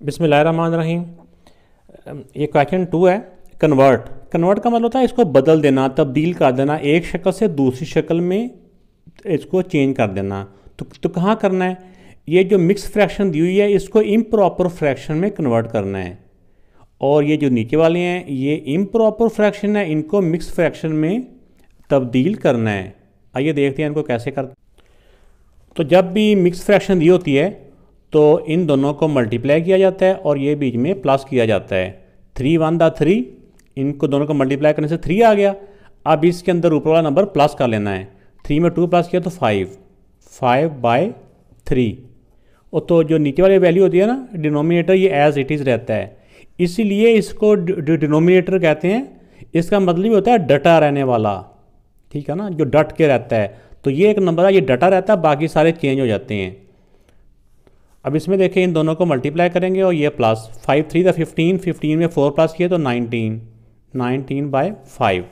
बिस्मिल्लाहिर्रहमानिर्रहीम। ये क्वेश्चन 2 है। कन्वर्ट का मतलब होता है इसको बदल देना, तब्दील कर देना, एक शक्ल से दूसरी शक्ल में इसको चेंज कर देना। तो कहाँ करना है? ये जो मिक्स फ्रैक्शन दी हुई है इसको इम्प्रॉपर फ्रैक्शन में कन्वर्ट करना है, और ये जो नीचे वाले हैं ये इम्प्रॉपर फ्रैक्शन है, इनको मिक्स फ्रैक्शन में तब्दील करना है। आइए देखते हैं इनको कैसे कर। तो जब भी मिक्स फ्रैक्शन दी होती है तो इन दोनों को मल्टीप्लाई किया जाता है और ये बीच में प्लस किया जाता है। 3 1 3, इनको दोनों को मल्टीप्लाई करने से 3 आ गया। अब इसके अंदर ऊपर वाला नंबर प्लस कर लेना है। 3 में 2 प्लस किया तो 5/3। और तो जो नीचे वाली वैल्यू होती है ना, डिनोमिनेटर, ये एज इट इज़ रहता है, इसीलिए इसको डिनोमिनेटर कहते हैं। इसका मतलब होता है डटा रहने वाला, ठीक है ना, जो डट के रहता है। तो ये एक नंबर है, ये डटा रहता है, बाकी सारे चेंज हो जाते हैं। अब इसमें देखें, इन दोनों को मल्टीप्लाई करेंगे और ये प्लस 5 3 15, 15 में 4 प्लस किए तो 19/5।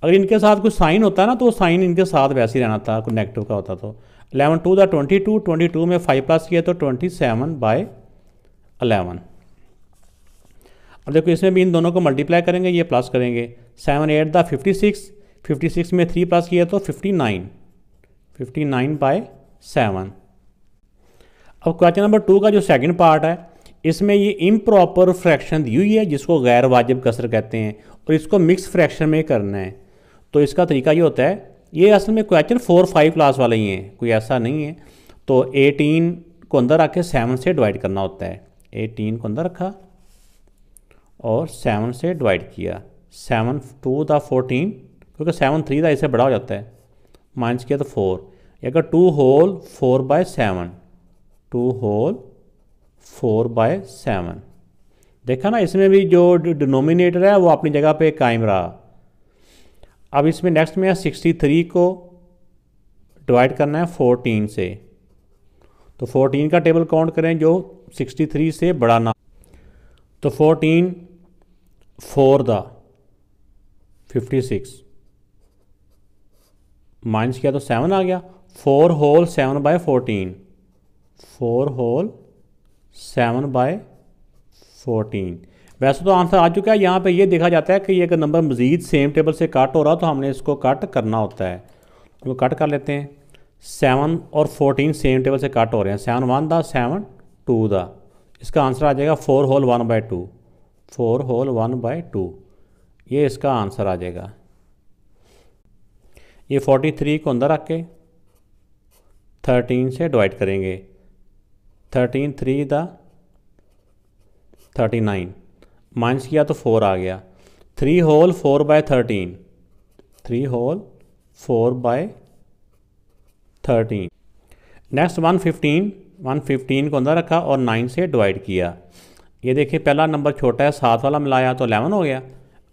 अगर इनके साथ कुछ साइन होता है ना तो वो साइन इनके साथ वैसे ही रहना था, कोई नेगेटिव का होता तो 11 2 22, 22 में 5 प्लस किए तो 27/11। अब देखो इसमें भी इन दोनों को मल्टीप्लाई करेंगे, ये प्लस करेंगे। 7 8 56, 56 में 3 प्लस किए तो 59/7। अब क्वेश्चन नंबर 2 का जो सेकंड पार्ट है, इसमें ये इम्प्रॉपर फ्रैक्शन दी हुई है जिसको गैर वाजिब कसर कहते हैं, और इसको मिक्स फ्रैक्शन में करना है। तो इसका तरीका ये होता है, ये असल में क्वेश्चन 4 5 क्लास वाले ही हैं, कोई ऐसा नहीं है। तो 18 को अंदर रख के 7 से डिवाइड करना होता है। 18 को अंदर रखा और 7 से डिवाइड किया। 7 2 14, क्योंकि 7 3 इससे बड़ा हो जाता है, माइनस किया तो 4। अगर 2 होल 4/7, 2 होल 4/7। देखा ना, इसमें भी जो डिनोमिनेटर है वो अपनी जगह पे कायम रहा। अब इसमें नेक्स्ट में 63 को डिवाइड करना है 14 से। तो 14 का टेबल काउंट करें जो 63 से बड़ा ना। तो 14 4 56, माइनस किया तो 7 आ गया। 4 होल 7/14, 4 होल 7/14। वैसे तो आंसर आ चुका है। यहाँ पे ये देखा जाता है कि ये अगर नंबर मज़ीद सेम टेबल से कट हो रहा तो हमने इसको कट करना होता है। तो कट कर लेते हैं। 7 और 14 सेम टेबल से कट हो रहे हैं। 7 1 7 2। इसका आंसर आ जाएगा 4 होल 1/2, 4 होल 1/2। ये इसका आंसर आ जाएगा। ये 43 को अंदर रख के 13 से डिवाइड करेंगे। 13 3 39, माइनस किया तो 4 आ गया। 3 होल 4/13, 3 होल 4/13। नेक्स्ट 115 को अंदर रखा और 9 से डिवाइड किया। ये देखिए पहला नंबर छोटा है, 7 वाला मिलाया तो 11 हो गया।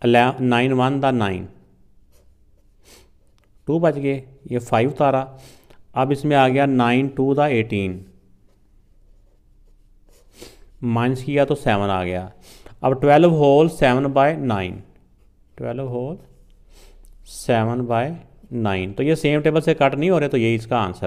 9 1 9, 2 बच गए, ये 5 उतारा। अब इसमें आ गया 9 2 18, माइनस किया तो 7 आ गया। अब 12 होल 7/9, 12 होल 7/9। तो ये सेम टेबल से कट नहीं हो रहे, तो ये इसका आंसर है।